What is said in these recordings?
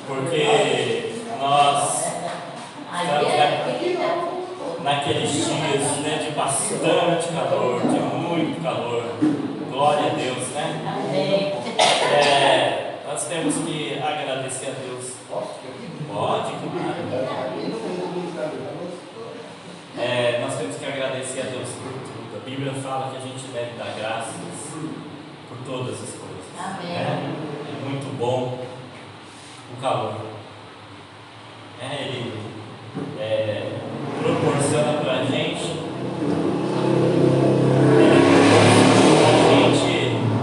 porque nós estamos naqueles dias, né, de bastante calor, de muito calor. Glória a Deus, né? Nós temos que agradecer a Deus. Pode, nós temos que agradecer a Deus por tudo. A Bíblia fala que a gente deve dar graças por todas as coisas. É muito bom o calor. Ele proporciona para a gente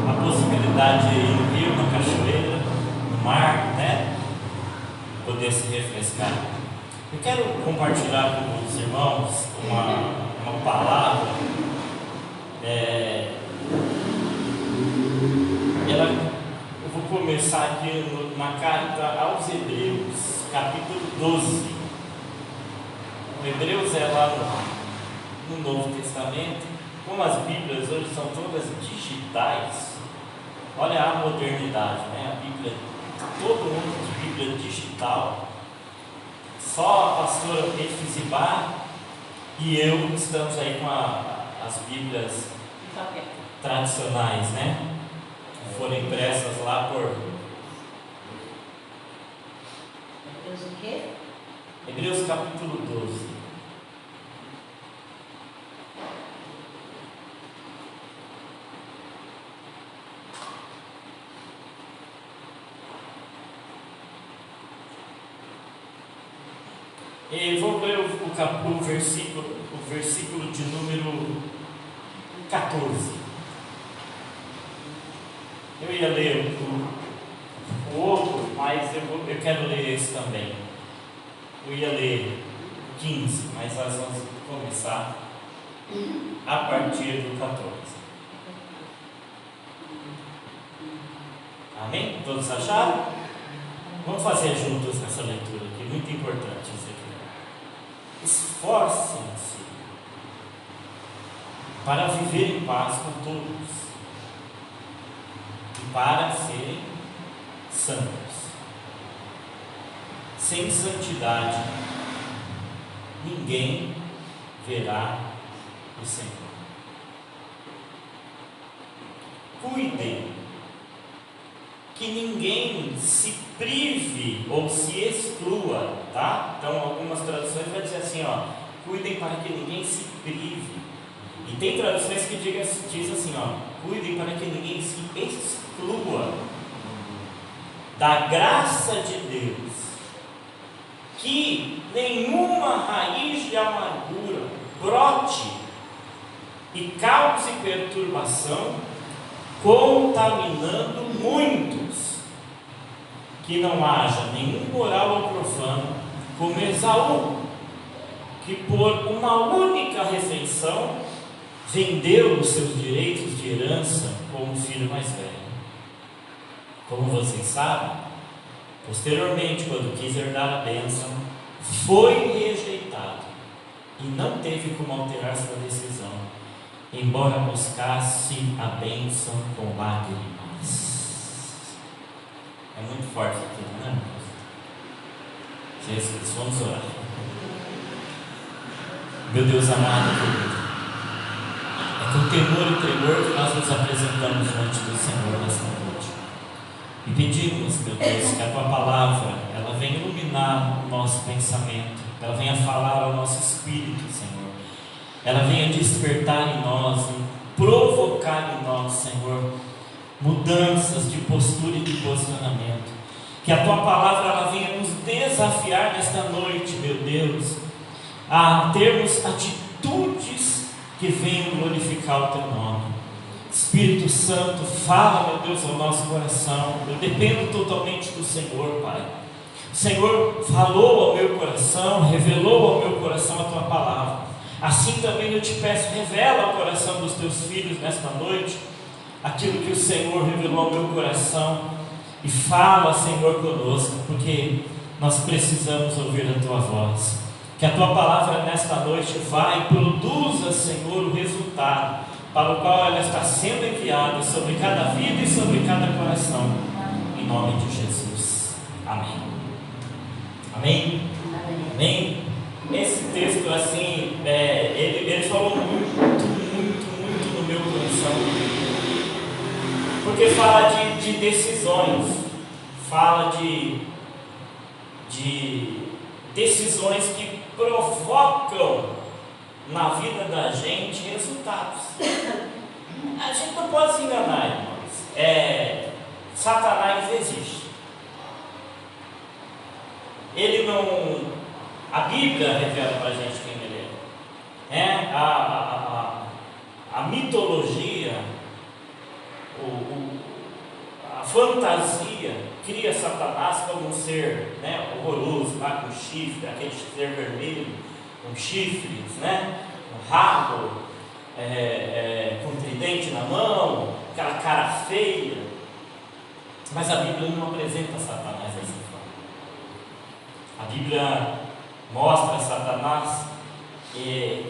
a possibilidade de ir no rio, na cachoeira, no mar, né? Poder se refrescar. Eu quero compartilhar com os irmãos uma palavra. Eu vou começar aqui na carta aos Hebreus, capítulo 12. O Hebreus é lá no Novo Testamento. Como as Bíblias hoje são todas digitais, olha a modernidade, né? A Bíblia, todo mundo de Bíblia digital. Só a pastora Efizibá e eu estamos aí com as Bíblias tradicionais, né? Foram impressas lá por Hebreus o quê? Hebreus capítulo 12. E vou ler o versículo de número 14. Eu ia ler o outro, mas eu quero ler esse também. Eu ia ler 15, mas nós vamos começar a partir do 14. Amém? Todos acharam? Vamos fazer juntos essa leitura aqui, muito importante isso aqui. Esforcem-se para viver em paz com todos e para serem santos. Sem santidade ninguém verá o Senhor. Cuidem que ninguém se prive ou se exclua, tá? Então algumas traduções vai dizer assim, cuidem para que ninguém se prive. E tem traduções que diz assim, cuidem para que ninguém se exclua da graça de Deus, que nenhuma raiz de amargura brote e cause perturbação, contaminando muitos, que não haja nenhum moral ou profano, como Esaú, que por uma única refeição vendeu os seus direitos de herança como filho mais velho. Como vocês sabem, posteriormente, quando quis herdar a bênção, foi rejeitado e não teve como alterar sua decisão, embora buscasse a bênção com lágrimas. É muito forte aqui, não é, irmãos? Jesus, vamos orar. Meu Deus amado, querido, é com temor e tremor que nós nos apresentamos diante do Senhor nesta noite. E pedimos, meu Deus, que a Tua palavra, ela venha iluminar o nosso pensamento, ela venha falar ao nosso espírito, Senhor. Ela venha despertar em nós, provocar em nós, Senhor, mudanças de postura e de posicionamento. Que a Tua palavra, ela venha nos desafiar nesta noite, meu Deus, a termos atitudes que venham glorificar o Teu nome. Espírito Santo, fala, meu Deus, ao nosso coração. Eu dependo totalmente do Senhor, Pai. O Senhor falou ao meu coração, revelou ao meu coração a Tua palavra. Assim também eu te peço, revela ao coração dos Teus filhos nesta noite aquilo que o Senhor revelou ao meu coração, e fala, Senhor, conosco, porque nós precisamos ouvir a Tua voz. Que a Tua palavra nesta noite vai e produza, Senhor, o resultado para o qual ela está sendo enviada sobre cada vida e sobre cada coração, em nome de Jesus. Amém. Amém? Amém. Amém? Esse texto, assim, ele falou muito no meu coração, porque fala de decisões, fala de decisões que provocam na vida da gente resultados. A gente não pode se enganar, irmãos. Satanás existe. Ele não. A Bíblia revela para a gente quem ele é. A mitologia, a fantasia cria Satanás como um ser, né, horroroso, lá com chifre, aquele ser vermelho, com chifres, né, um rabo, com tridente na mão, aquela cara feia. Mas a Bíblia não apresenta Satanás dessa forma. A Bíblia mostra Satanás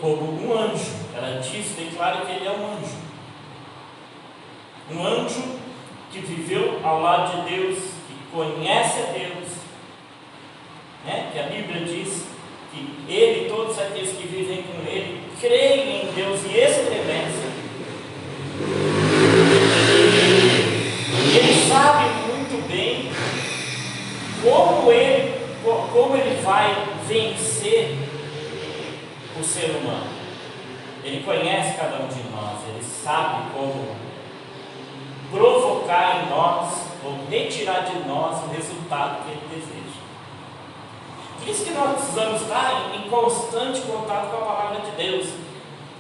como um anjo. Ela declara que ele é um anjo. Um anjo que viveu ao lado de Deus, que conhece a Deus, né? Que a Bíblia diz que ele e todos aqueles que vivem com ele creem em Deus e estremecem. Ele sabe muito bem como ele vai vencer o ser humano. Ele conhece cada um de nós, ele sabe como provocar em nós ou retirar de nós o resultado que ele deseja. Por isso que nós precisamos estar em constante contato com a palavra de Deus.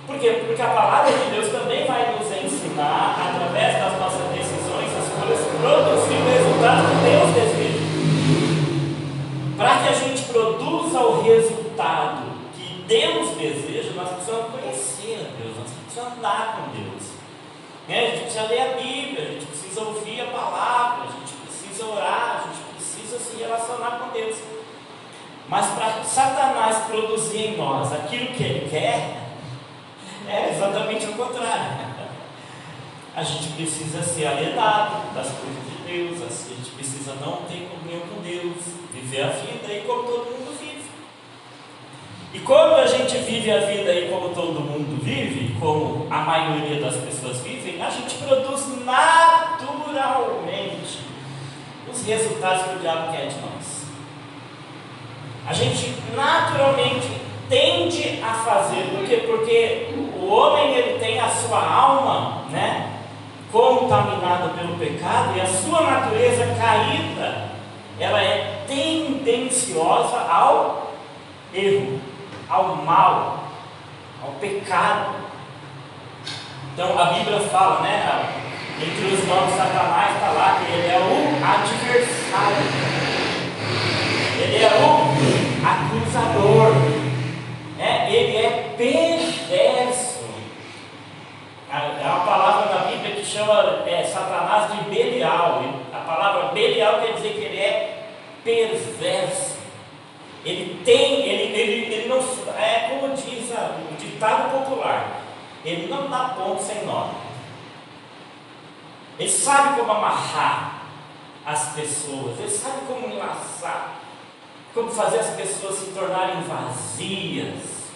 Por quê? Porque a palavra de Deus também vai nos ensinar, através das nossas decisões, escolhas, produzir o resultado que Deus deseja. Para que a gente produza o resultado que Deus deseja, nós precisamos conhecer a Deus, nós precisamos andar com Deus. A gente precisa ler a Bíblia, a gente precisa ouvir a palavra, a gente precisa orar, a gente precisa se relacionar com Deus. Mas para Satanás produzir em nós aquilo que ele quer, é exatamente o contrário. A gente precisa ser alienado das coisas de Deus, a gente precisa não ter comunhão com Deus, viver a vida aí como todo mundo vive. E quando a gente vive a vida aí como todo mundo vive, como a maioria das pessoas vivem, a gente produz naturalmente os resultados que o diabo quer de nós. A gente naturalmente tende a fazer, por quê? Porque o homem ele tem a sua alma, né, contaminada pelo pecado, e a sua natureza caída, ela é tendenciosa ao erro, ao mal, ao pecado. Então a Bíblia fala, né, entre os nomes de Satanás está lá que ele é o adversário, ele é o acusador, né? Ele é perverso. Há uma palavra na Bíblia que chama Satanás de Belial. A palavra Belial quer dizer que ele é perverso. Ele não, como diz o ditado popular, ele não dá ponto sem nó. Ele sabe como amarrar as pessoas, ele sabe como enlaçar, como fazer as pessoas se tornarem vazias,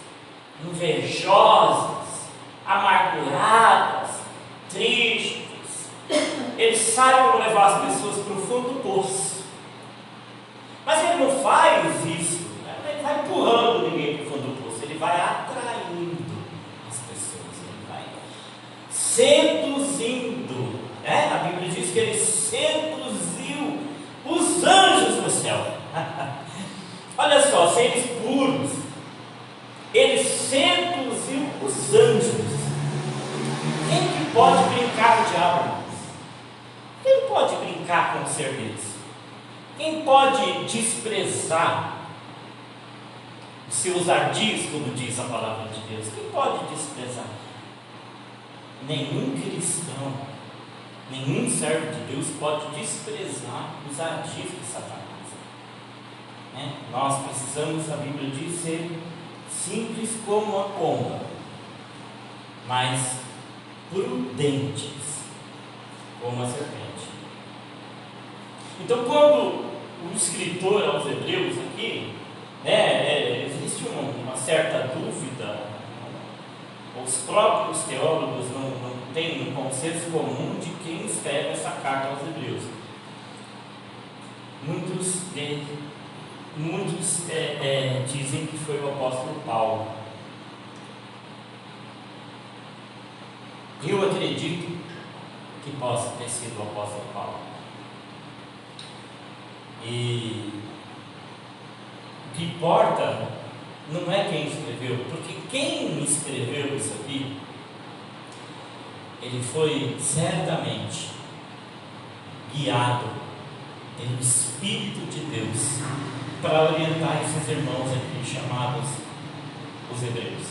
invejosas, amarguradas, tristes. Ele sabe como levar as pessoas para o fundo do poço. Mas ele não faz isso, né? Ele vai empurrando ninguém para o fundo do poço, ele vai atraindo as pessoas, ele vai seduzindo, né? A Bíblia diz que ele seduziu os anjos do céu. Olha só, seres puros, ele seduziu os anjos. Quem que pode brincar com o diabo? Quem pode brincar com o ser Deus? Quem pode desprezar os seus ardis, como diz a palavra de Deus? Quem pode desprezar? Nenhum cristão, nenhum servo de Deus pode desprezar os ardis de Satanás. Nós precisamos, a Bíblia diz, ser simples como a pomba, mas prudentes como a serpente. Então, quando o escritor aos Hebreus aqui, né, existe uma certa dúvida, os próprios teólogos não têm um consenso comum de quem escreve essa carta aos Hebreus. Muitos dizem que foi o apóstolo Paulo. Eu acredito que possa ter sido o apóstolo Paulo. E o que importa não é quem escreveu, porque quem escreveu isso aqui, ele foi certamente guiado pelo Espírito de Deus para orientar esses irmãos aqui chamados os Hebreus.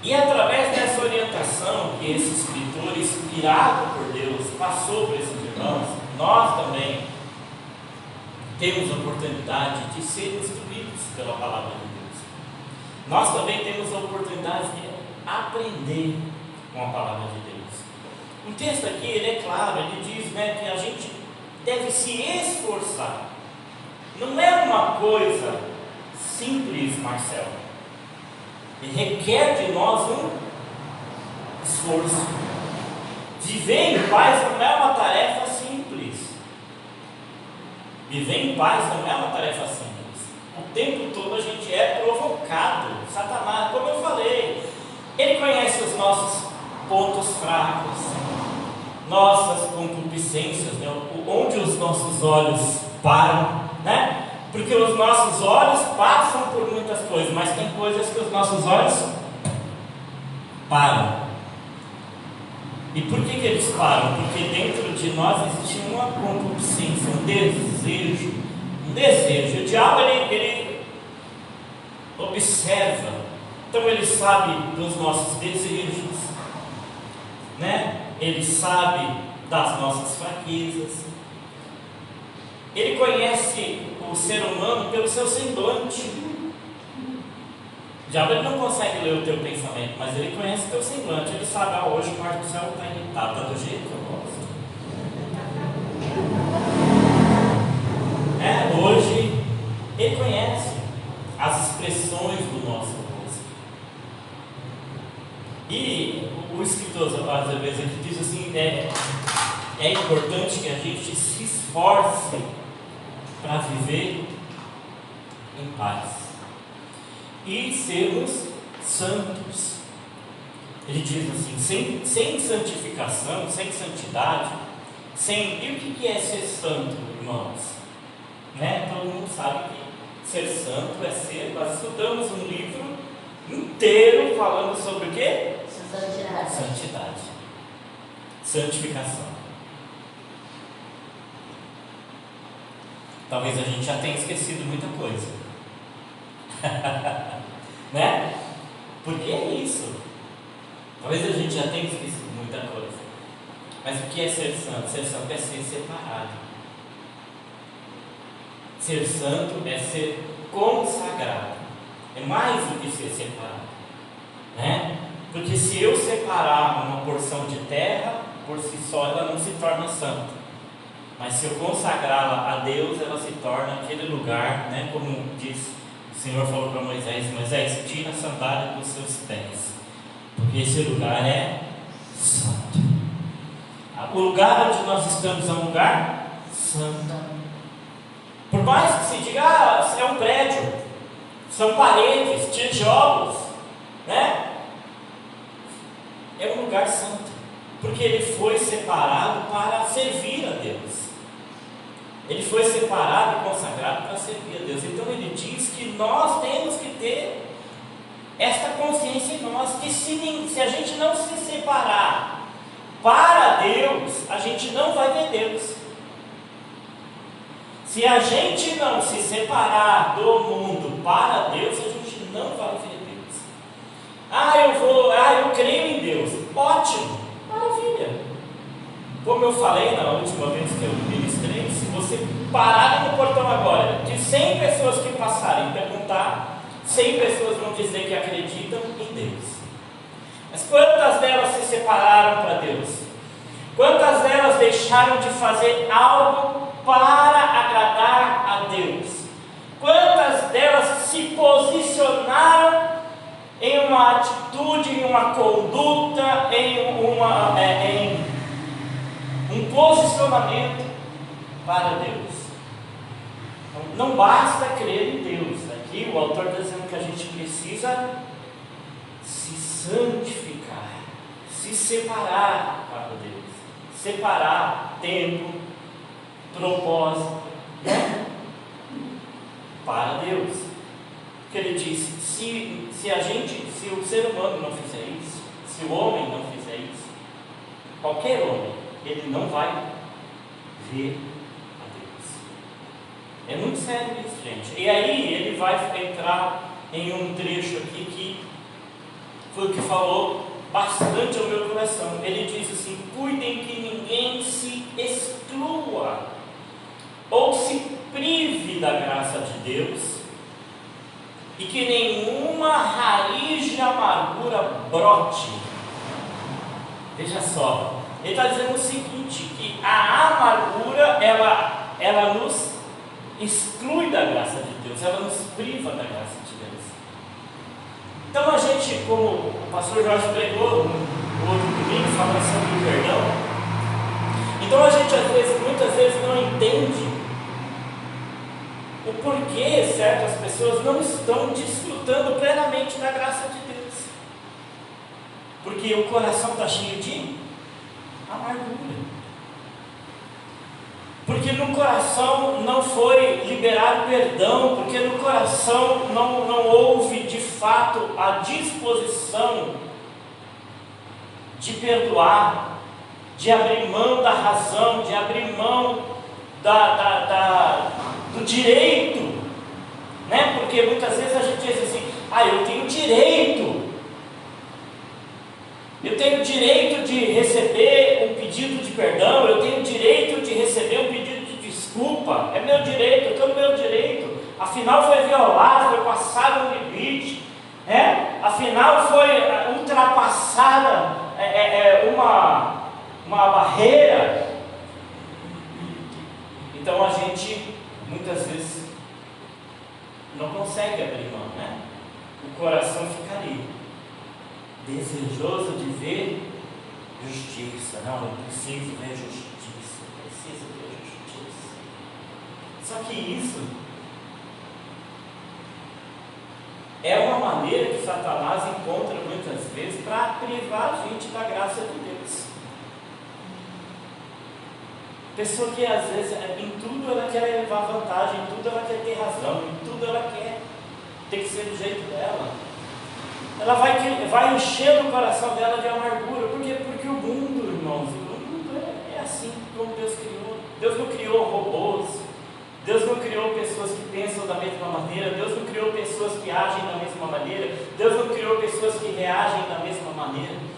E através dessa orientação que esse escritor inspirado por Deus passou para esses irmãos, nós também temos a oportunidade de ser instruídos pela palavra de Deus. Nós também temos a oportunidade de aprender com a palavra de Deus. O texto aqui, ele é claro, ele diz, né, que a gente deve se esforçar. Não é uma coisa simples, Marcelo. Ele requer de nós um esforço. Viver em paz não é uma tarefa simples. Viver em paz não é uma tarefa simples. O tempo todo a gente é provocado. Satanás, como eu falei, ele conhece os nossos pontos fracos, nossas concupiscências, né? Onde os nossos olhos param, né? Porque os nossos olhos passam por muitas coisas, mas tem coisas que os nossos olhos param. E por que eles param? Porque dentro de nós existe uma concupiscência, um desejo. O diabo, ele observa, então ele sabe dos nossos desejos, né? Ele sabe das nossas fraquezas. Ele conhece o ser humano pelo seu semblante. O diabo, ele não consegue ler o teu pensamento, mas ele conhece o teu semblante. Ele sabe, hoje o Marcelo está irritado, está do jeito que eu gosto. Hoje ele conhece as expressões do nosso rosto. E o escritor às vezes aqui diz assim, é importante que a gente se esforce para viver em paz e sermos santos. Ele diz assim, sem santificação, sem santidade, e o que é ser santo, irmãos? Né? Todo mundo sabe que ser santo é ser. Nós estudamos um livro inteiro falando sobre o quê? Santidade. Santificação. Talvez a gente já tenha esquecido muita coisa. Né? Porque é isso. Talvez a gente já tenha esquecido muita coisa. Mas o que é ser santo? Ser santo é ser separado. Ser santo é ser consagrado. É mais do que ser separado, né? Porque se eu separar uma porção de terra, por si só ela não se torna santa. Mas se eu consagrá-la a Deus, ela se torna aquele lugar, né? Como diz o Senhor, falou para Moisés: Moisés, tira a sandália dos seus pés, porque esse lugar é santo. O lugar onde nós estamos é um lugar santo. Por mais que se diga, é um prédio, são paredes, tijolos, né? É um lugar santo, porque ele foi separado para servir a Deus. Ele foi separado e consagrado para servir a Deus. Então ele diz que nós temos que ter esta consciência em nós, que se a gente não se separar para Deus, a gente não vai ver Deus. Se a gente não se separar do mundo para Deus, a gente não vai ver Deus. Eu creio em Deus. Ótimo, maravilha. Como eu falei na última vez que eu ministrei, se você parar no portão agora, de 100 pessoas que passarem e perguntar, 100 pessoas vão dizer que acreditam em Deus. Mas quantas delas se separaram para Deus? Quantas delas deixaram de fazer algo para agradar a Deus? Quantas delas se posicionaram em uma atitude, em uma conduta, em um posicionamento para Deus? Não basta crer em Deus. Aqui o autor está dizendo que a gente precisa se santificar, se separar para Deus, separar tempo, propósito, né? Para Deus. Porque ele disse, se o ser humano não fizer isso, se o homem não fizer isso, qualquer homem, ele não vai ver a Deus. É muito sério isso, gente. E aí ele vai entrar em um trecho aqui que foi o que falou bastante ao meu coração. Ele diz assim: cuidem que ninguém se exclua ou se prive da graça de Deus, e que nenhuma raiz de amargura brote. Veja só, ele está dizendo o seguinte, que a amargura, ela nos exclui da graça de Deus, ela nos priva da graça de Deus. Então a gente, como o pastor Jorge pregou no outro domingo, falando sobre o perdão, então a gente muitas vezes não entende o porquê certas pessoas não estão desfrutando plenamente da graça de Deus, porque o coração está cheio de amargura, porque no coração não foi liberado perdão, porque no coração não houve de fato a disposição de perdoar, de abrir mão da razão, de abrir mão do direito, né? Porque muitas vezes a gente diz assim: eu tenho direito de receber um pedido de perdão, eu tenho direito de receber um pedido de desculpa, é meu direito, eu estou no meu direito, afinal foi violado, foi passado um limite, né? Afinal foi ultrapassada uma barreira. Então a gente muitas vezes não consegue abrir mão, né? O coração fica ali, desejoso de ver justiça. Não, eu preciso ver justiça, preciso ver justiça. Só que isso é uma maneira que Satanás encontra muitas vezes para privar a gente da graça de Deus. Pessoa que às vezes em tudo ela quer levar vantagem, em tudo ela quer ter razão, em tudo ela quer ter que ser do jeito dela. Ela vai encher o coração dela de amargura. Por quê? Porque o mundo, irmãos, o mundo é assim como Deus criou. Deus não criou robôs, Deus não criou pessoas que pensam da mesma maneira, Deus não criou pessoas que agem da mesma maneira, Deus não criou pessoas que reagem da mesma maneira.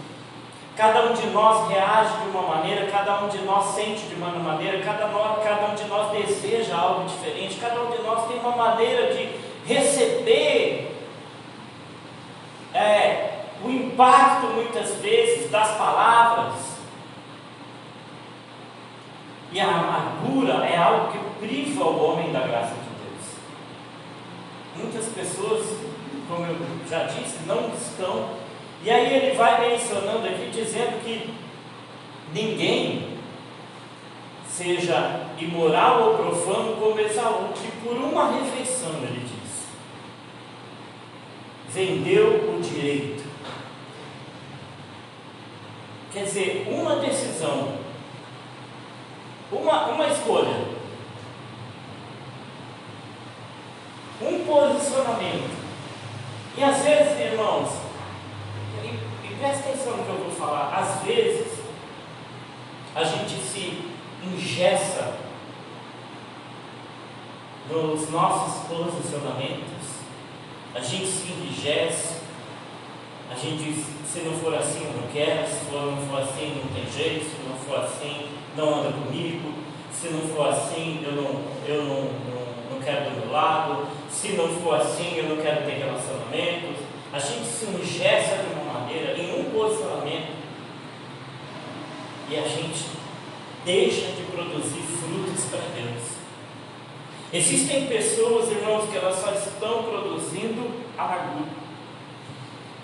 Cada um de nós reage de uma maneira, cada um de nós sente de uma maneira, cada um de nós deseja algo diferente, cada um de nós tem uma maneira de receber o impacto muitas vezes das palavras. E a amargura é algo que priva o homem da graça de Deus. Muitas pessoas, como eu já disse, não estão. E aí ele vai mencionando aqui, dizendo que ninguém seja imoral ou profano como Esaú, que por uma refeição, ele diz, vendeu o direito. Quer dizer, uma decisão, uma escolha, um posicionamento. E às vezes, irmãos, e presta atenção no que eu vou falar, às vezes a gente se engessa nos nossos posicionamentos, a gente se enrijece, a gente diz: se não for assim eu não quero, se não for assim não tem jeito, se não for assim não anda comigo, se não for assim eu não quero do meu lado, se não for assim eu não quero ter relacionamentos. A gente se engessa de uma maneira, em um posicionamento, e a gente deixa de produzir frutos para Deus. Existem pessoas, irmãos, que elas só estão produzindo amargura.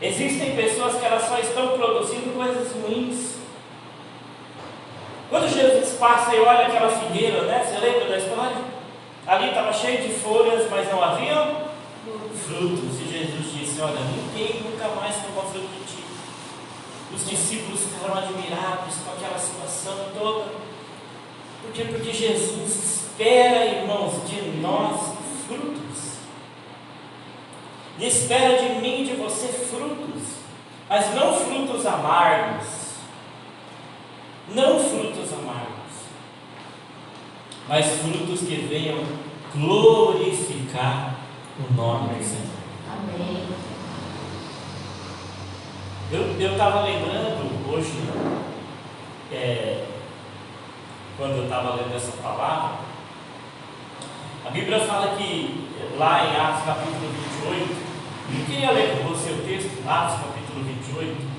Existem pessoas que elas só estão produzindo coisas ruins. Quando Jesus passa e olha aquela figueira, né? Você lembra da história? Ali estava cheio de folhas, mas não haviam frutos. E Jesus disse: olha, ninguém nunca mais tomou fruto de ti. Os discípulos ficaram admirados com aquela situação toda. Por quê? Porque Jesus espera, irmãos, de nós frutos. Ele espera de mim e de você frutos, mas não frutos amargos. Não frutos amargos, mas frutos que venham glorificar o nome do Senhor. Amém. Eu estava lembrando hoje, quando eu estava lendo essa palavra, a Bíblia fala que lá em Atos capítulo 28, eu queria ler com você o texto, Atos capítulo 28.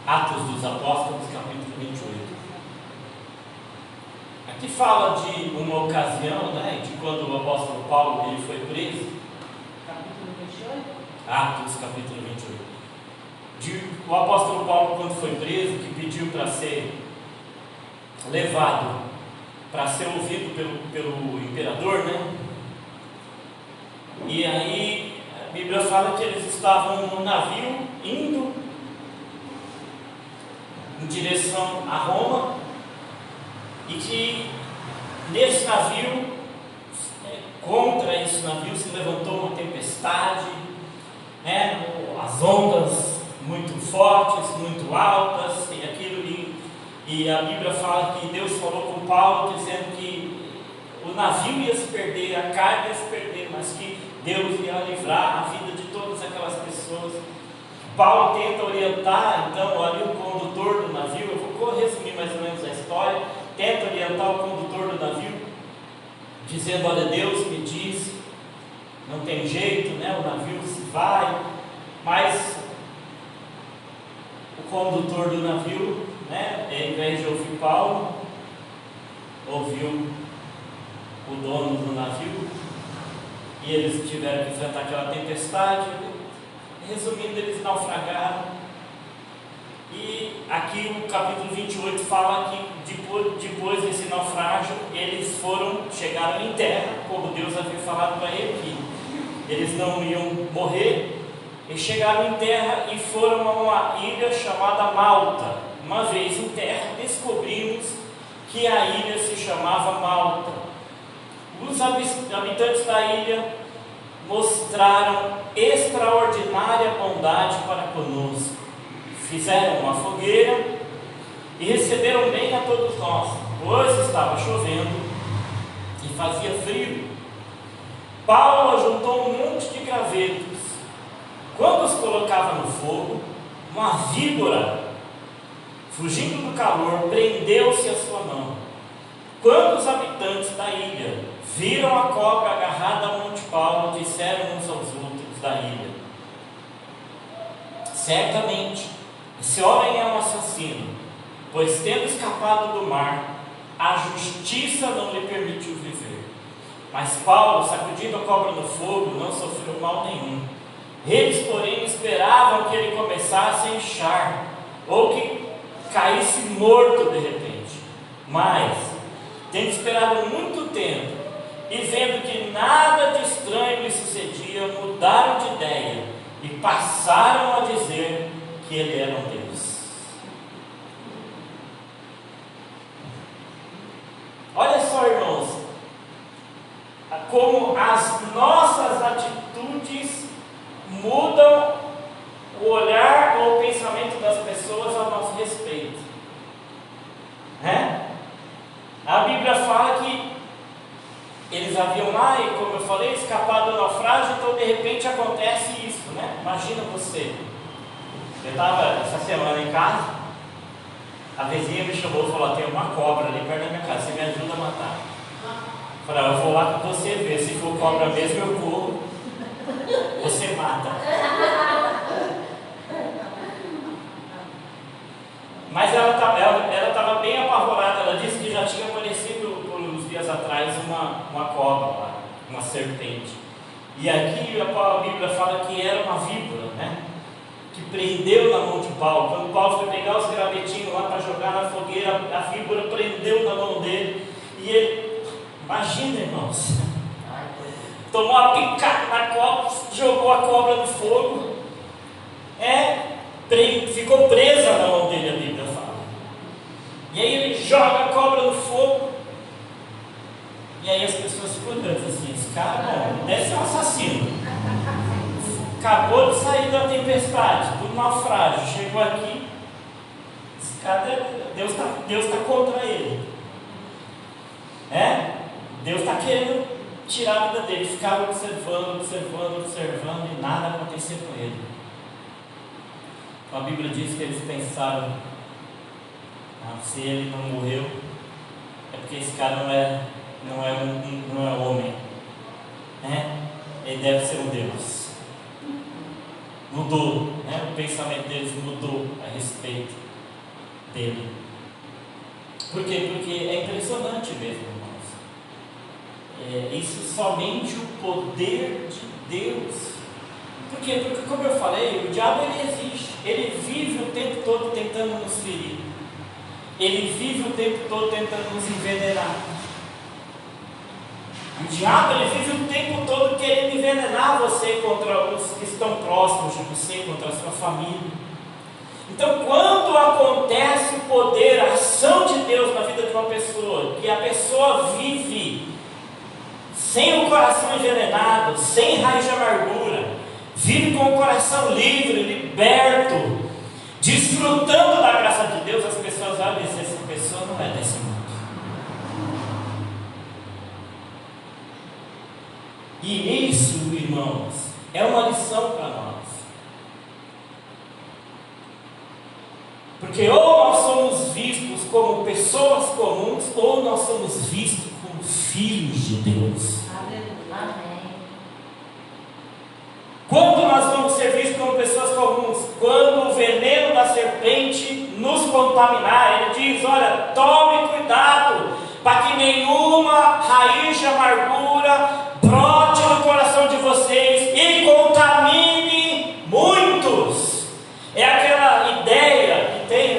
Atos dos Apóstolos, capítulo 28. Aqui fala de uma ocasião, né, de quando o apóstolo Paulo ele foi preso. Capítulo 28. Atos, capítulo 28. O apóstolo Paulo, quando foi preso, que pediu para ser levado, para ser ouvido pelo imperador, né? E aí a Bíblia fala que eles estavam no navio indo em direção a Roma, e que nesse navio, contra esse navio, se levantou uma tempestade, né, as ondas muito fortes, muito altas, e aquilo, e a Bíblia fala que Deus falou com Paulo, dizendo que o navio ia se perder, a carga ia se perder, mas que Deus ia livrar a vida de todas aquelas pessoas. Paulo tenta orientar, então, ali o condutor do navio, eu vou resumir mais ou menos a história, tenta orientar o condutor do navio, dizendo: olha, Deus me diz, não tem jeito, né? O navio se vai, mas o condutor do navio, né, ao invés de ouvir Paulo, ouviu o dono do navio, e eles tiveram que enfrentar aquela tempestade. Resumindo, eles naufragaram. E aqui o capítulo 28 fala que depois desse naufrágio, eles chegaram em terra, como Deus havia falado para ele, que eles não iam morrer. Eles chegaram em terra e foram a uma ilha chamada Malta. Uma vez em terra, descobrimos que a ilha se chamava Malta. Os habitantes da ilha mostraram extraordinária bondade para conosco. Fizeram uma fogueira e receberam bem a todos nós, pois estava chovendo e fazia frio. Paulo ajuntou um monte de gravetos. Quando os colocava no fogo, uma víbora, fugindo do calor, prendeu-se à sua mão. Quando os habitantes da ilha viram a cobra agarrada a Monte Paulo, disseram uns aos outros da ilha: certamente esse homem é um assassino, pois tendo escapado do mar, a justiça não lhe permitiu viver. Mas Paulo, sacudindo a cobra no fogo, não sofreu mal nenhum. Eles, porém, esperavam que ele começasse a inchar, ou que caísse morto de repente. Mas, tendo esperado muito tempo, e vendo que nada de estranho lhe sucedia, mudaram de ideia e passaram a dizer que ele era um Deus. Olha só, irmãos, como as nossas atitudes mudam o olhar ou o pensamento das pessoas ao nosso respeito, né? A Bíblia fala que eles haviam lá, e como eu falei, escapado do naufrágio, então de repente acontece isso, né? Imagina você. Eu estava essa semana em casa, a vizinha me chamou e falou: tem uma cobra ali perto da minha casa, você me ajuda a matar? Eu falei: eu vou lá com você ver, se for cobra mesmo eu corro. Você mata. Mas ela estava bem apavorada. Ela disse que já tinha aparecido por uns dias atrás uma cobra lá, uma serpente. E aqui a Bíblia fala que era uma víbora, né? Que prendeu na mão de Paulo. Quando Paulo foi pegar os gravetinhos lá para jogar na fogueira, a víbora prendeu na mão dele. E ele, imagina, irmãos, tomou uma picada na cobra, jogou a cobra no fogo. Ficou presa na mão dele, a Bíblia fala. E aí ele joga a cobra no fogo. E aí as pessoas ficam olhando assim, esse cara deve ser um assassino. Acabou de sair da tempestade, do naufrágio, chegou aqui, esse cara, Deus está contra ele. Deus está querendo tirar a vida dele. Ficava observando e nada acontecia com ele. A Bíblia diz que eles pensaram, se ele não morreu, é porque esse cara não é homem, ele deve ser um Deus. Mudou, o pensamento deles mudou a respeito dele. Por quê? Porque é impressionante mesmo, irmãos. Isso somente o poder de Deus. Por quê? Porque, como eu falei, o diabo ele existe. Ele vive o tempo todo tentando nos ferir. Ele vive o tempo todo tentando nos envenenar. O diabo ele vive o tempo todo querendo envenenar você contra os que estão próximos de você, contra a sua família. Então, quando acontece o poder, a ação de Deus na vida de uma pessoa, que a pessoa vive sem o coração envenenado, sem raiz de amargura, vive com o coração livre, liberto, desfrutando da graça de Deus, as pessoas olham e dizem, essa pessoa não é desse mundo. E isso, irmãos, é uma lição para nós. Porque ou nós somos vistos como pessoas comuns, ou nós somos vistos como filhos de Deus. Amém. Quando nós vamos ser vistos como pessoas comuns? Quando o veneno da serpente nos contaminar. Ele diz, olha, tome cuidado, para que nenhuma raiz de amargura brote no coração de vocês e contamine muitos. É aquela ideia que tem,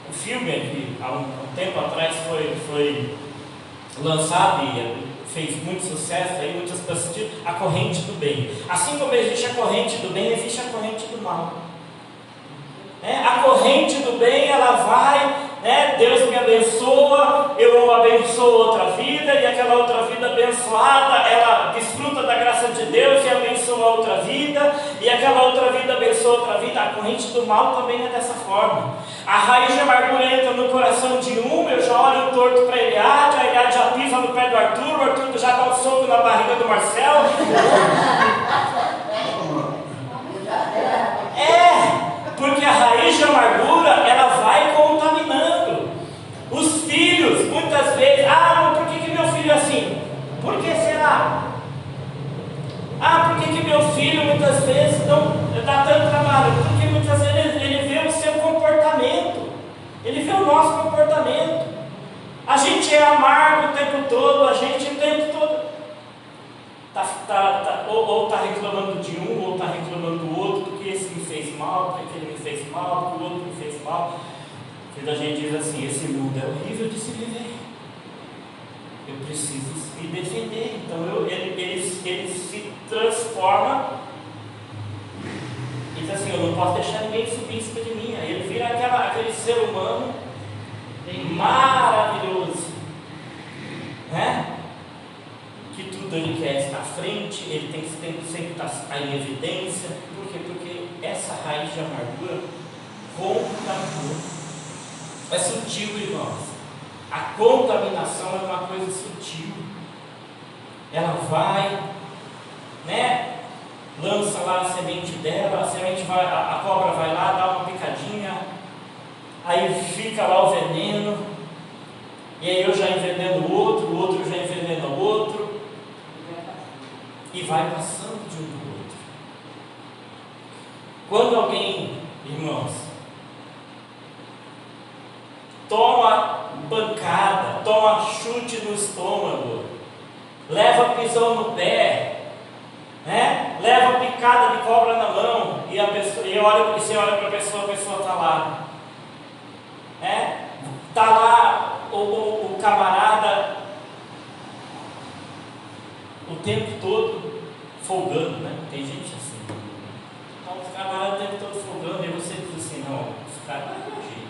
o filme que há um tempo atrás foi lançado e fez muito sucesso, aí muitas pessoas assistiram, a corrente do bem. Assim como existe a corrente do bem, existe a corrente do mal. A corrente do bem, ela vai, Deus me abençoa, eu abençoo outra vida, e aquela outra vida abençoada, ela desfruta da graça de Deus e abençoa outra vida, e aquela outra vida abençoa outra vida. A corrente do mal também é dessa forma. A raiz de amargura entra no coração de eu já olho torto para Eliade, a Eliade já pisa no pé do Arthur, o Arthur já dá um soco na barriga do Marcelo. Porque a raiz de amargura, ela vai contaminando os filhos, muitas vezes. Mas por que meu filho é assim? Por que será? Por que meu filho muitas vezes não dá tanto trabalho? Porque muitas vezes ele vê o seu comportamento, ele vê o nosso comportamento. A gente é amargo o tempo todo, a gente o tempo todo ou está reclamando de um, ou está reclamando do outro, porque esse me fez mal, porque ele me fez mal, porque o outro me fez mal. A gente diz assim, esse mundo é horrível de se viver, eu preciso me defender. Então ele se transforma e diz assim, eu não posso deixar ninguém subir em cima de mim. Aí ele vira aquele ser humano maravilhoso, que tudo ele quer estar à frente, ele tem que sempre estar em evidência. Por quê? Porque essa raiz de amargura contaminou. É sutil, irmãos. A contaminação é uma coisa sutil. Ela vai, lança lá a semente dela, a cobra vai lá, dá uma picadinha, aí fica lá o veneno, e aí eu já enveneno o outro já envenena o outro. e vai passando de um para o outro. Quando alguém, irmãos, toma pancada, toma chute no estômago, leva pisão no pé, né? Leva picada de cobra na mão, e você olha para a pessoa está lá, né? Está lá o camarada o tempo todo folgando, né? Tem gente assim. Então os camaradas o tempo todo folgando, e você diz assim, não, esse cara vai reagir.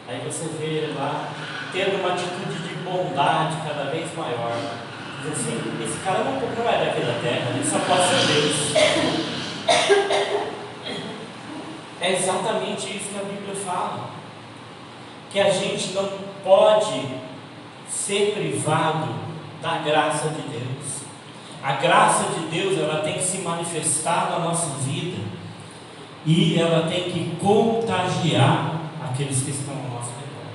Aí você vê ele lá tendo uma atitude de bondade cada vez maior. Diz assim, esse cara não é daqui da terra, ele só pode ser Deus. É exatamente isso que a Bíblia fala. Que a gente não pode ser privado da graça de Deus. A graça de Deus, ela tem que se manifestar na nossa vida, e ela tem que contagiar aqueles que estão ao nosso redor.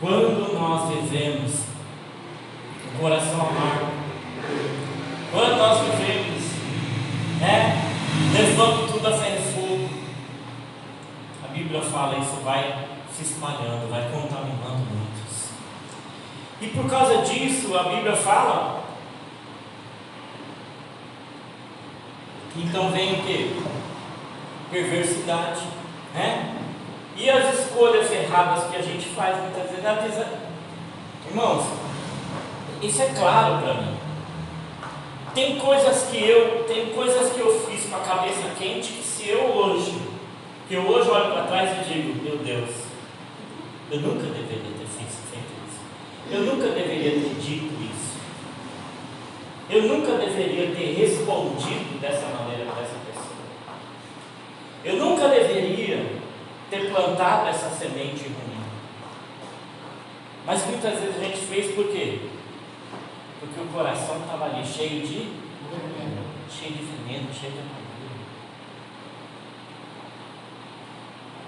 Quando nós vivemos o coração amargo, quando nós vivemos, levando tudo a ferro e fogo, a Bíblia fala, isso vai se espalhando, vai contaminando muitos. E por causa disso, a Bíblia fala, então vem o que? Perversidade, né? E as escolhas erradas que a gente faz muitas vezes. Irmãos, isso é claro para mim. Tem coisas que eu fiz com a cabeça quente, que eu hoje olho para trás e digo, meu Deus, eu nunca deveria ter feito isso. Eu nunca deveria ter dito isso. Eu nunca deveria ter respondido dessa maneira para essa pessoa. Eu nunca deveria ter plantado essa semente ruim. Mas muitas vezes a gente fez por quê? Porque o coração estava ali cheio de veneno, cheio de amargura.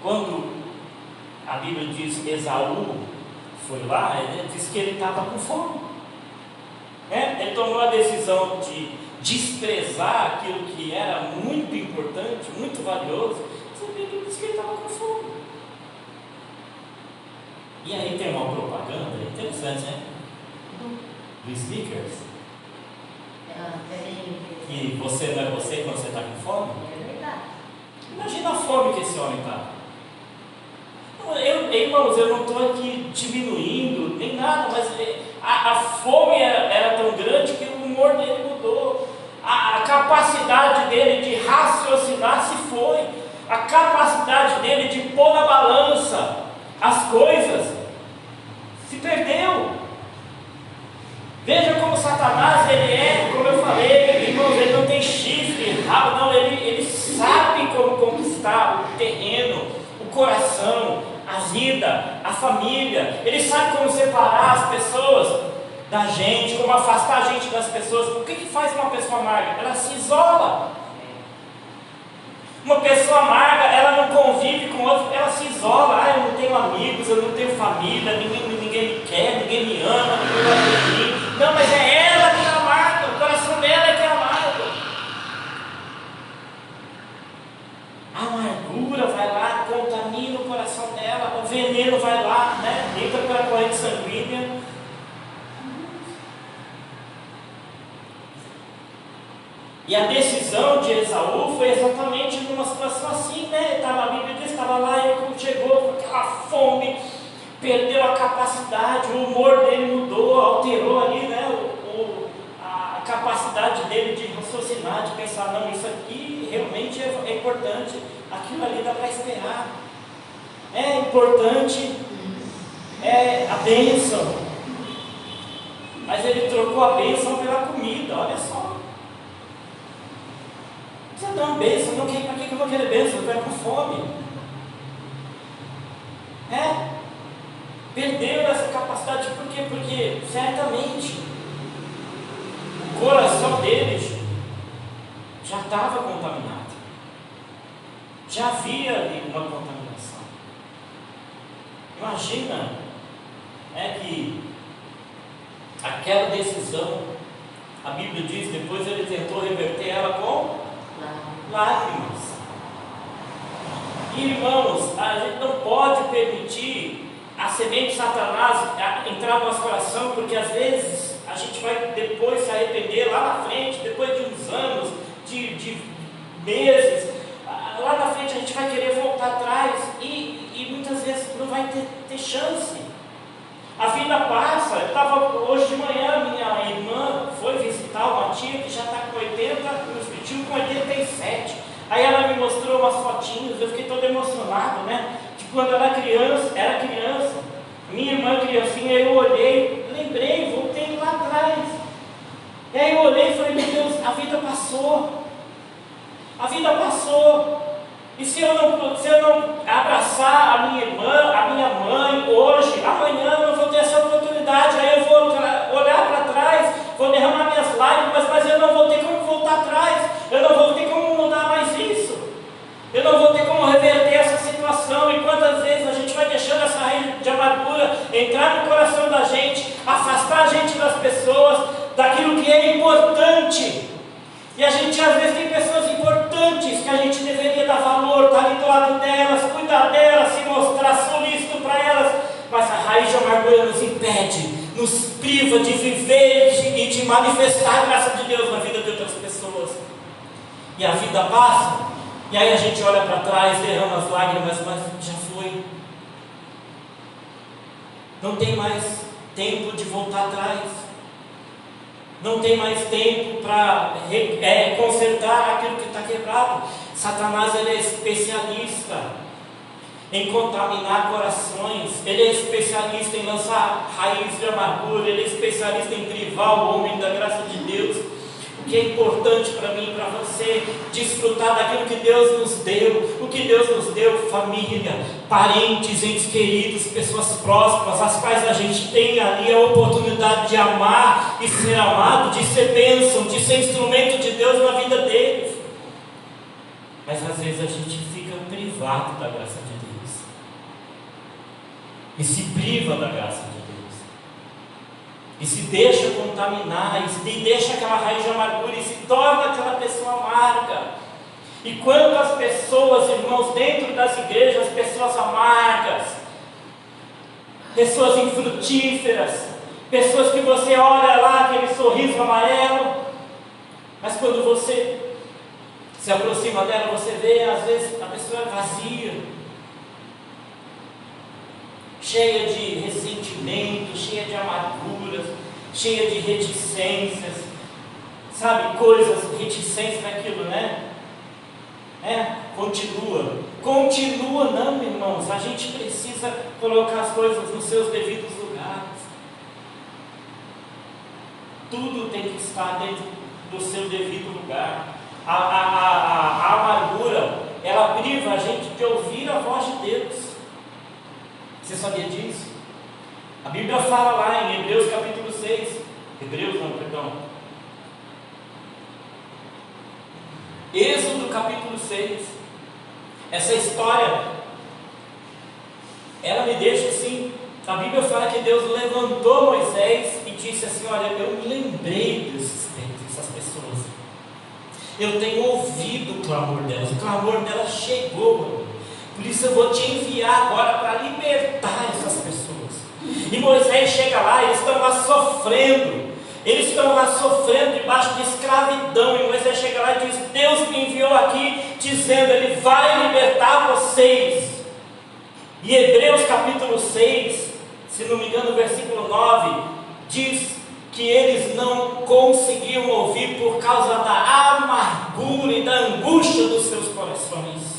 Quando a Bíblia diz que Esaú foi lá, ele diz que ele estava com fome. Ele tomou a decisão de desprezar aquilo que era muito importante, muito valioso. A Bíblia diz que ele estava com fome. E aí tem uma propaganda interessante, né? Do Snickers. Que você não é você quando você está com fome? É verdade. Imagina a fome que esse homem está. Irmãos, eu não estou aqui diminuindo nem nada, mas a fome era tão grande que o humor dele mudou. A capacidade dele de raciocinar se foi. A capacidade dele de pôr na balança as coisas se perdeu. Veja como Satanás, ele é, como eu falei, irmãos, ele não tem chifre, rabo, não, ele sabe como conquistar o terreno, o coração, a vida, a família. Ele sabe como separar as pessoas da gente, como afastar a gente das pessoas. O que faz uma pessoa amarga? Ela se isola. Uma pessoa amarga, ela não convive com outros, ela se isola. Eu não tenho amigos, eu não tenho família, ninguém me quer, ninguém me ama, ninguém gosta de mim. Não, mas é ela que é amarga, o coração dela é que é amargo. A amargura vai lá, contamina o coração dela, o veneno vai lá, entra pela corrente sanguínea. E a decisão de Esaú foi exatamente numa situação assim, a Bíblia diz que estava lá, e quando chegou com aquela fome, perdeu a capacidade, o humor dele mudou, alterou ali, a capacidade dele de raciocinar, de pensar, não, isso aqui realmente é importante, aquilo ali dá para esperar, é importante, é a bênção. Mas ele trocou a bênção pela comida, olha só. Você dá uma bênção, não, para que eu vou querer bênção? Eu quero com fome. Perdeu essa capacidade, por quê? Porque certamente o coração deles já estava contaminado, já havia ali uma contaminação. Imagina que aquela decisão, a Bíblia diz, depois ele tentou reverter ela com lágrimas. Irmãos, a gente não pode permitir a semente de Satanás entrar no nosso coração, porque às vezes a gente vai depois se arrepender lá na frente, depois de uns anos, de meses, lá na frente a gente vai querer voltar atrás e muitas vezes não vai ter chance. A vida passa. Eu estava hoje de manhã, minha irmã foi visitar uma tia que já está com 80, meus tio com 87. Aí ela me mostrou umas fotinhas, eu fiquei todo emocionado, né? De quando ela era criança, minha irmã criancinha, eu olhei, lembrei, voltei lá atrás. E aí eu olhei e falei, meu Deus, a vida passou. A vida passou. E se eu não abraçar a minha irmã, a minha mãe, hoje, amanhã eu não vou ter essa oportunidade. Aí eu vou olhar para trás, vou derramar minhas lágrimas, mas eu não vou ter como voltar atrás. Eu não vou ter como mudar mais isso. Eu não vou ter como reverter essa situação. E quantas vezes a gente vai deixando essa raiz de amargura entrar no coração da gente, afastar a gente das pessoas, daquilo que é importante. E a gente às vezes tem pessoas importantes que a gente deveria dar valor, estar ali do lado delas, cuidar delas, se mostrar solícito para elas, mas a raiz de amargura nos impede, nos priva de viver e de manifestar a graça de Deus na vida de outras pessoas. E a vida passa, e aí a gente olha para trás, derrama as lágrimas, mas já foi. Não tem mais tempo de voltar atrás. Não tem mais tempo para consertar aquilo que está quebrado. Satanás, ele é especialista em contaminar corações. Ele é especialista em lançar raiz de amargura. Ele é especialista em privar o homem da graça de Deus. O que é importante para mim e para você, desfrutar daquilo que Deus nos deu. O que Deus nos deu: família, parentes, entes queridos, pessoas próximas, as quais a gente tem ali a oportunidade de amar e ser amado, de ser bênção, de ser instrumento de Deus na vida deles. Mas às vezes a gente fica privado da graça de Deus, e se priva da graça de Deus, e se deixa contaminar, e deixa aquela raiz de amargura, e se torna aquela pessoa amarga. E quantas pessoas, irmãos, dentro das igrejas, pessoas amargas, pessoas infrutíferas, pessoas que você olha lá, aquele sorriso amarelo, mas quando você se aproxima dela, você vê, às vezes, a pessoa é vazia, cheia de ressentimento, cheia de amarguras, cheia de reticências, sabe, coisas, reticências naquilo, né? Continua não, irmãos, a gente precisa colocar as coisas nos seus devidos lugares. Tudo tem que estar dentro do seu devido lugar. A amargura, ela priva a gente de ouvir a voz de Deus. Você sabia disso? A Bíblia fala lá em Hebreus capítulo 6, Êxodo capítulo 6, essa história, ela me deixa assim. A Bíblia fala que Deus levantou Moisés e disse assim: olha, eu me lembrei dessas pessoas, eu tenho ouvido o clamor delas, o clamor delas chegou, por isso eu vou te enviar agora para libertar essas pessoas. E Moisés chega lá, eles estão lá sofrendo, debaixo de escravidão, e Moisés chega lá e diz: Deus me enviou aqui dizendo, Ele vai libertar vocês. E Hebreus capítulo 6, se não me engano, versículo 9, diz que eles não conseguiam ouvir por causa da amargura e da angústia dos seus corações.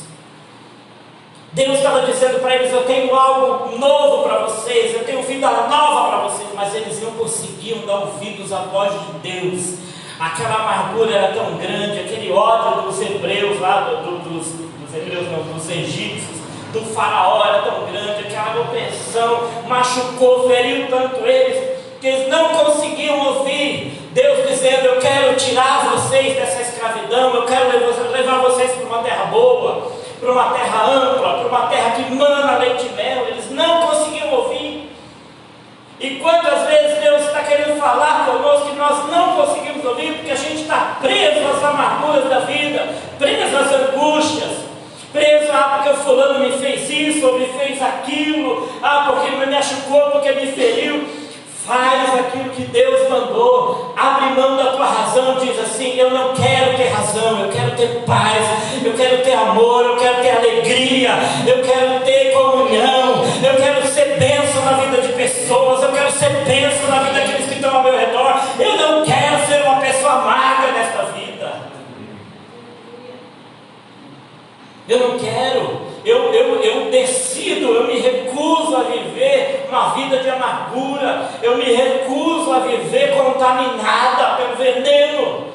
Deus estava dizendo para eles: eu tenho algo novo para vocês, eu tenho vida nova para vocês, mas eles não conseguiam dar ouvidos à voz de Deus. Aquela amargura era tão grande, aquele ódio dos hebreus lá, dos egípcios, do faraó era tão grande, aquela opressão machucou, feriu tanto eles, que eles não conseguiam ouvir Deus dizendo: eu quero tirar vocês dessa escravidão, eu quero levar vocês para uma terra boa, para uma terra ampla, para uma terra que mana leite e mel. Eles não conseguiam ouvir. E quantas vezes Deus está querendo falar conosco que nós não conseguimos ouvir, porque a gente está preso às amarguras da vida, preso às angústias, preso, porque o fulano me fez isso, ou me fez aquilo, porque me machucou, porque me feriu. Faz aquilo que Deus mandou, abre mão da tua razão, diz assim: eu não quero ter razão, eu quero ter paz, eu quero ter amor, eu quero ter alegria, eu quero ter comunhão, eu quero ser bênção na vida de pessoas, eu quero ser bênção na vida daqueles que estão ao meu redor, eu não quero ser uma pessoa amarga nesta vida, eu não quero. Eu decido, eu me recuso a viver uma vida de amargura, eu me recuso a viver contaminada pelo veneno.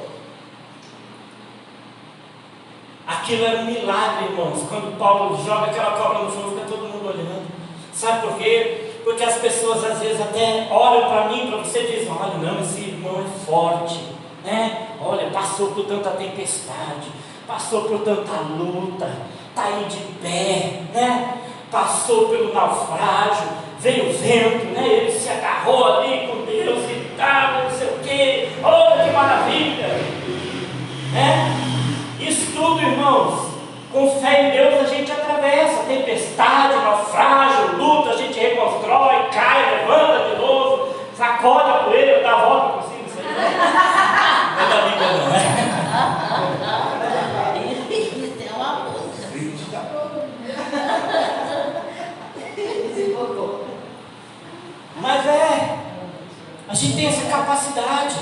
Aquilo era um milagre, irmãos. Quando Paulo joga aquela cobra no chão, fica todo mundo olhando. Sabe por quê? Porque as pessoas às vezes até olham para mim, para você, e dizem: olha, não, esse irmão é forte, né? Olha, passou por tanta tempestade, passou por tanta luta, está aí de pé, né? Passou pelo naufrágio, veio o vento, né? Ele se agarrou ali com Deus e tal, não sei o quê. Olha que maravilha, né? Isso tudo, irmãos, com fé em Deus a gente atravessa tempestade, naufrágio, luta, a gente reconstrói, cai, levanta de novo, sacode a poeira, dá a volta por cima, isso aí não é da Bíblia não, né? Mas a gente tem essa capacidade.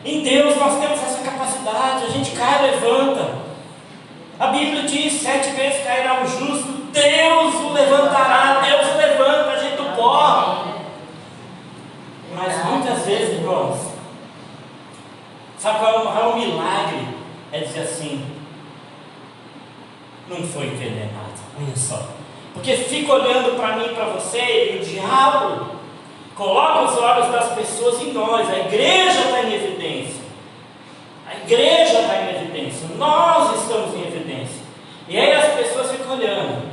Em Deus nós temos essa capacidade. A gente cai, levanta. A Bíblia diz: 7 vezes cairá o justo, Deus o levantará. Deus o levanta, a gente do pó. Mas muitas vezes, irmãos, sabe qual é o milagre? É dizer assim: não foi envenenado. Olha só. Porque fica olhando para mim e para você, e o diabo coloca os olhos das pessoas em nós. A igreja está em evidência. A igreja está em evidência. Nós estamos em evidência. E aí as pessoas ficam olhando.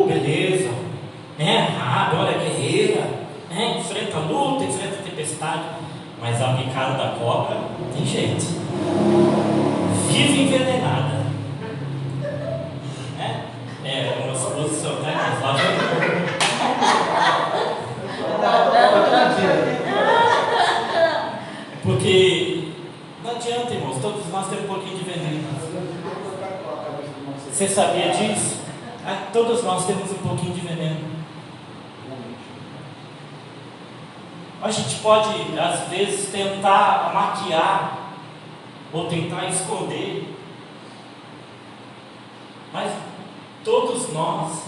Beleza. Olha, guerreira. Enfrenta a luta, enfrenta a tempestade. Mas a picada da cobra tem jeito. Vive envenenada. Uma exposição, né? Porque não adianta, irmãos, todos nós temos um pouquinho de veneno. Você sabia disso? Todos nós temos um pouquinho de veneno. A gente pode, às vezes, tentar maquiar ou tentar esconder, mas todos nós,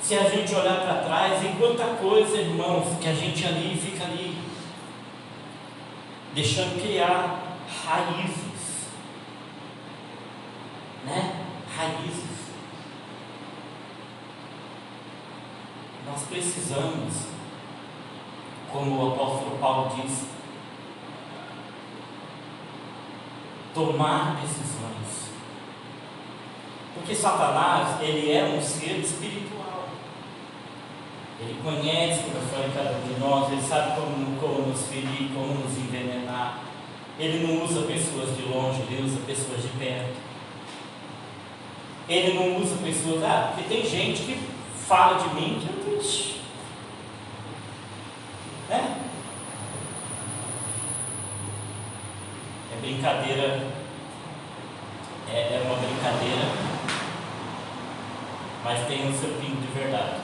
se a gente olhar para trás, em quanta coisa, irmãos, que a gente ali fica ali, deixando criar raízes, né? Raízes. Nós precisamos, como o apóstolo Paulo diz, tomar decisões. Porque Satanás, ele é um ser espiritual. Ele conhece o coração de cada um de nós, ele sabe como nos ferir, como nos envenenar. Ele não usa pessoas de longe, ele usa pessoas de perto. Ele não usa pessoas, porque tem gente que fala de mim que eu tô... né? É brincadeira, é uma brincadeira, mas tem o seu pingo de verdade.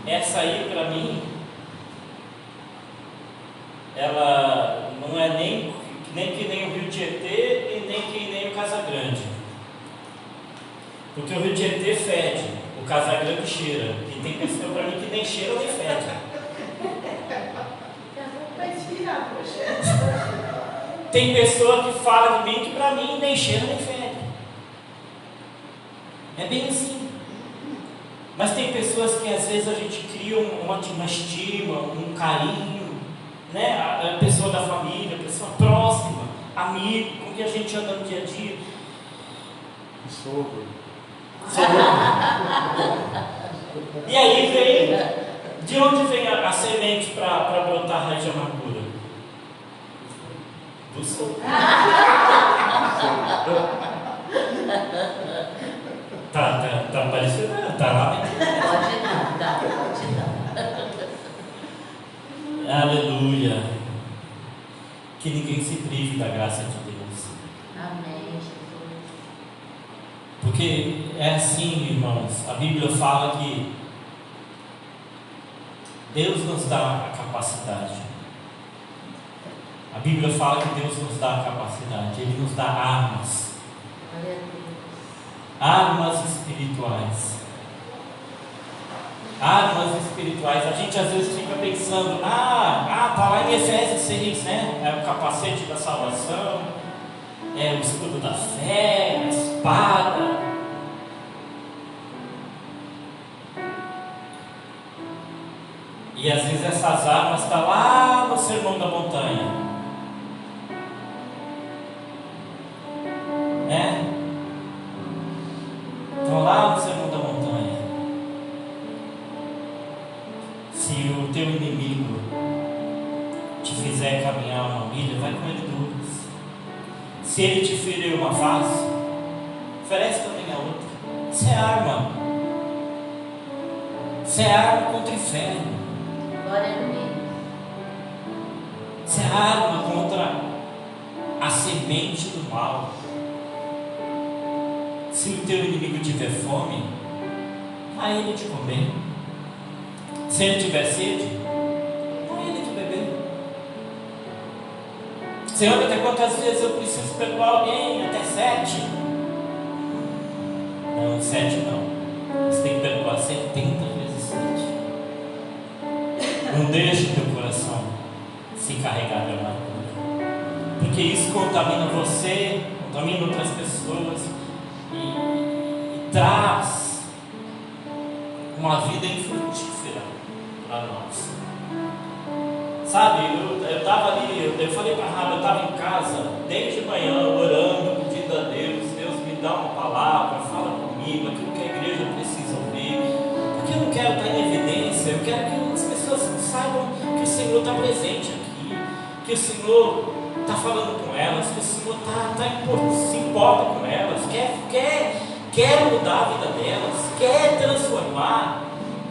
Essa aí, para mim, ela não é nem que nem o Rio Tietê e nem que nem o Casagrande. Porque o Rio Tietê fede, o Casagrande cheira. E tem pessoa para mim que nem cheira nem fede. Tem pessoa que fala de mim que para mim nem cheira nem fede. É bem assim. Mas tem pessoas que às vezes a gente cria uma estima, um carinho, né? A pessoa da família, a pessoa próxima, amigo, com que a gente anda no dia a dia. Sogro. E aí De onde vem a semente para brotar a raiz de amargura? Do sol. Tá parecendo, tá lá. Pode não. Aleluia. Que ninguém se prive da graça de Deus. Amém, Jesus. Porque é assim, irmãos, a Bíblia fala que Deus nos dá a capacidade. A Bíblia fala que Deus nos dá a capacidade. Ele nos dá armas. Armas espirituais. Armas espirituais. A gente às vezes fica pensando, tá lá em Efésios 6, né? É o capacete da salvação, é o escudo da fé, a espada. E às vezes essas armas estão lá no Sermão da Montanha. Né? Estão lá no Sermão da Montanha. Se o teu inimigo te fizer caminhar uma milha, vai com ele duas. Se ele te ferir uma face, oferece também a outra. Isso é arma. Isso é arma contra o inferno. Glória a Deus. Isso é arma contra a semente do mal. Se o teu inimigo tiver fome, dá ele de comer. Se ele tiver sede, dá ele de beber. Senhor, até quantas vezes eu preciso perdoar alguém? Até 7? Não, 7 não. Você tem que perdoar 70 vezes 7. Não deixe o teu coração se carregar de amargura, porque isso contamina você, contamina outras pessoas e traz uma vida infrutífera para nós. Sabe, eu estava ali, eu falei para a Rafa, eu estava em casa desde manhã orando, pedindo a Deus, Deus me dá uma palavra, fala comigo, aquilo que a igreja precisa ouvir, porque eu não quero estar em evidência, eu quero que as pessoas saibam que o Senhor está presente aqui, que o Senhor está falando com elas, que o Senhor se importa com elas, quer mudar a vida delas, quer transformar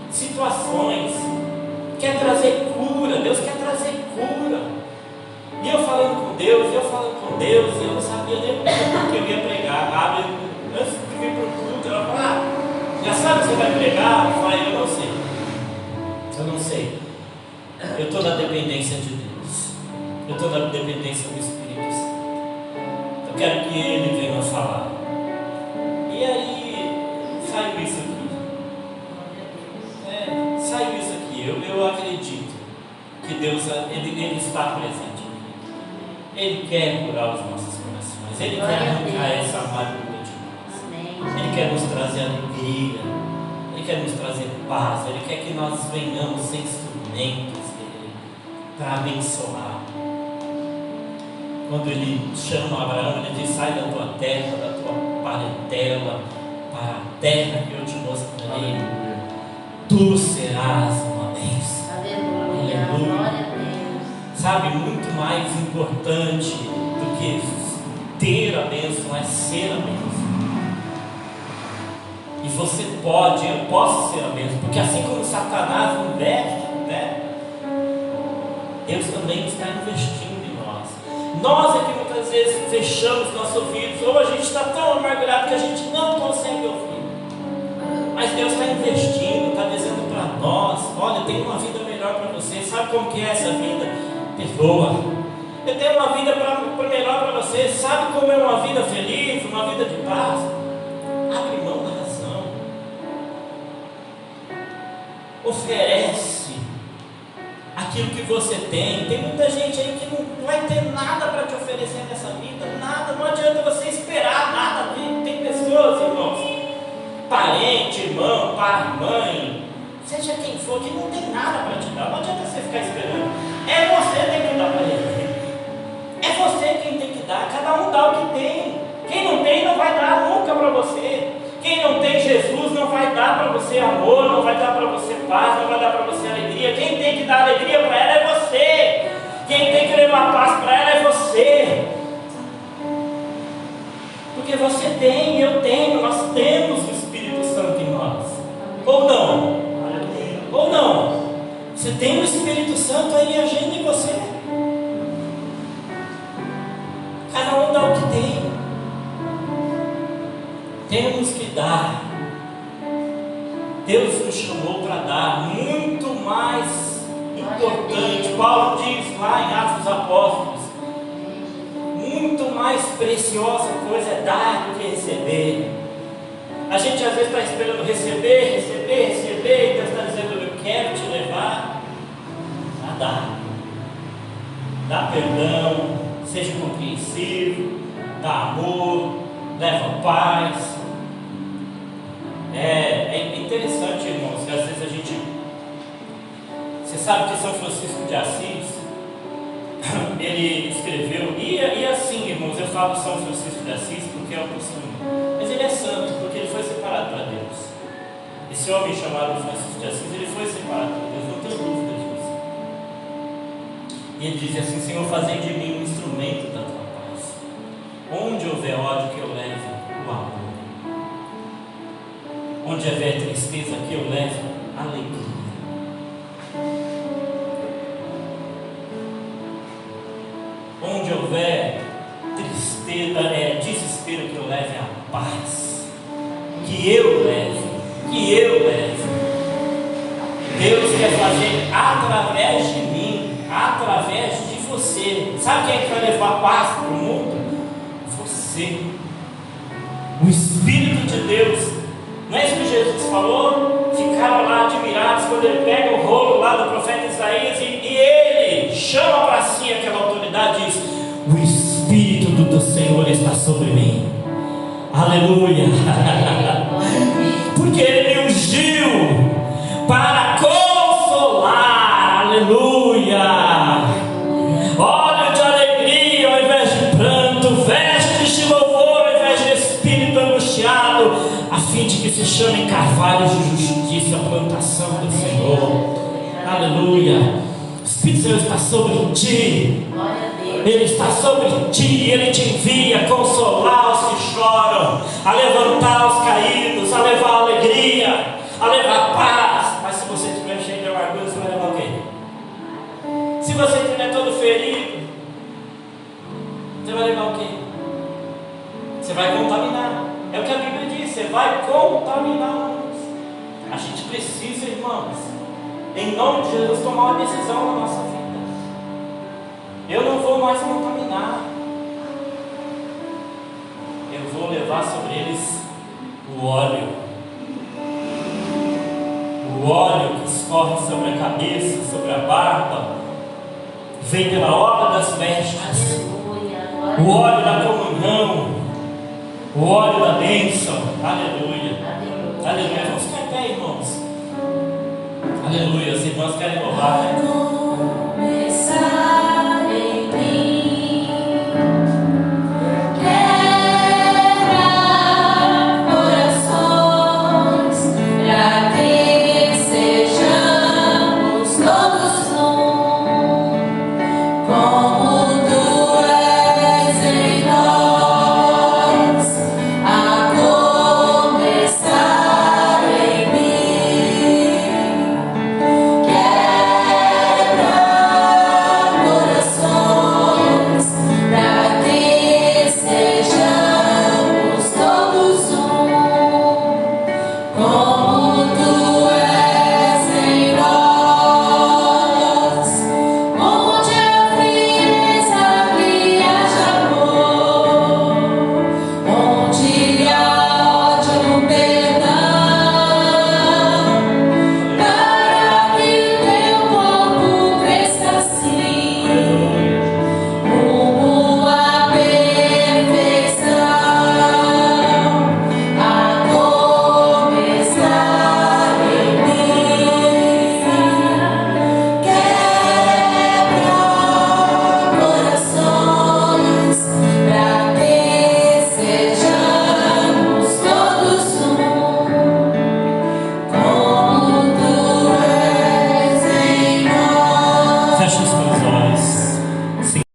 situações, quer trazer cura. Deus quer trazer cura. E eu falando com Deus, e eu não sabia nem o que eu ia pregar. Antes de vir para o culto, ela falou, já sabe o que você vai pregar? Eu falei, eu não sei. Eu estou na dependência de Deus. Eu estou na dependência do Espírito Santo. Eu quero que Ele venha falar. E aí, saiu isso aqui. Saiu isso aqui. Eu acredito que Deus, Ele está presente aqui. Ele quer curar os nossos corações. Ele quer arrancar essa amargura de nós. Ele quer nos trazer alegria. Ele quer nos trazer paz. Ele quer que nós venhamos ser instrumentos dele para abençoar. Quando Ele chama Abraão, Ele diz: sai da tua terra, da tua parentela, para a terra que eu te mostrarei. Tu serás uma bênção. Aleluia. Glória a Deus. Sabe, muito mais importante do que ter a bênção é ser a bênção. E você pode, eu posso ser a bênção, porque assim como Satanás investe, né? Deus também está investindo em nós. Nós é que muitas vezes fechamos nossos ouvidos, ou a gente está tão amargurado que a gente não consegue ouvir. Mas Deus está investindo, está dizendo para nós: olha, tem uma vida melhor para você. Sabe como que é essa vida? Perdoa. Eu tenho uma vida melhor para você. Sabe como é uma vida feliz, uma vida de paz? Abre mão da razão. Oferece aquilo que você tem. Tem muita gente aí que não vai ter nada para te oferecer nessa vida. Nada, não adianta você esperar nada. Tem pessoas, irmãos, parente, irmão, pai, mãe, seja quem for, que não tem nada para te dar. Não adianta você ficar esperando. É você que tem que dar para ele. É você quem tem que dar. Cada um dá o que tem. Quem não tem não vai dar nunca para você. Quem não tem Jesus não vai dar para você amor, não vai dar para você paz, não vai dar para você alegria. alegria. Quem tem que dar alegria para ela é você. Quem tem que levar paz para ela é você. Porque você tem, eu tenho, nós temos o Espírito Santo em nós. Ou não? Ou não? Você tem o Espírito Santo aí agindo em você. Cada um dá o que tem. Temos que dar. Deus nos chamou para dar muito mais importante. Paulo diz lá em Atos dos Apóstolos: muito mais preciosa coisa é dar do que receber. A gente às vezes está esperando receber, e Deus está dizendo: eu quero te levar a dar. Dá perdão, seja compreensivo, dá amor, leva paz. É interessante, irmãos, que às vezes a gente... Você sabe que São Francisco de Assis, ele escreveu, e assim, irmãos, eu falo São Francisco de Assis porque é o costume, mas ele é santo porque ele foi separado para Deus. Esse homem chamado Francisco de Assis, ele foi separado para Deus, não tenho dúvida disso. E ele diz assim: Senhor, fazei de mim um instrumento da tua paz. Onde houver ódio, que eu leve o amor. Onde houver tristeza, que eu leve alegria. Onde houver tristeza, desespero, que eu leve a paz. Que eu leve. Deus quer fazer através de mim, através de você. Sabe quem é que vai levar paz para o mundo? Você. O Espírito de Deus. Não é isso que Jesus falou? Ficaram lá admirados quando ele pega o rolo lá do profeta Isaías e ele chama para si aquela autoridade e diz: o Espírito do Senhor está sobre mim. Aleluia. Porque ele me ungiu para consolar. Aleluia. Óleo de alegria ao invés de pranto, vestes de louvor ao invés de espírito angustiado, a fim de que se chamem carvalhos de justiça, a plantação do Senhor. Aleluia. O Espírito do Senhor está sobre ti. Ele está sobre ti. Ele te envia a consolar os que choram, a levantar os caídos, a levar alegria, a levar paz. Mas se você estiver cheio de amargura, você vai levar o quê? Se você estiver todo ferido, você vai levar o quê? Você vai contaminar. É o que a Bíblia diz: você vai contaminar. A gente precisa, irmãos, em nome de Jesus, tomar uma decisão na nossa vida. Eu não vou mais contaminar. Eu vou levar sobre eles o óleo. O óleo que escorre sobre a cabeça, sobre a barba, vem pela obra das vestes. O óleo da comunhão, o óleo da bênção. Aleluia. Aleluia. Vamos ficar em pé, irmãos. Aleluia. Os irmãos querem louvar, né?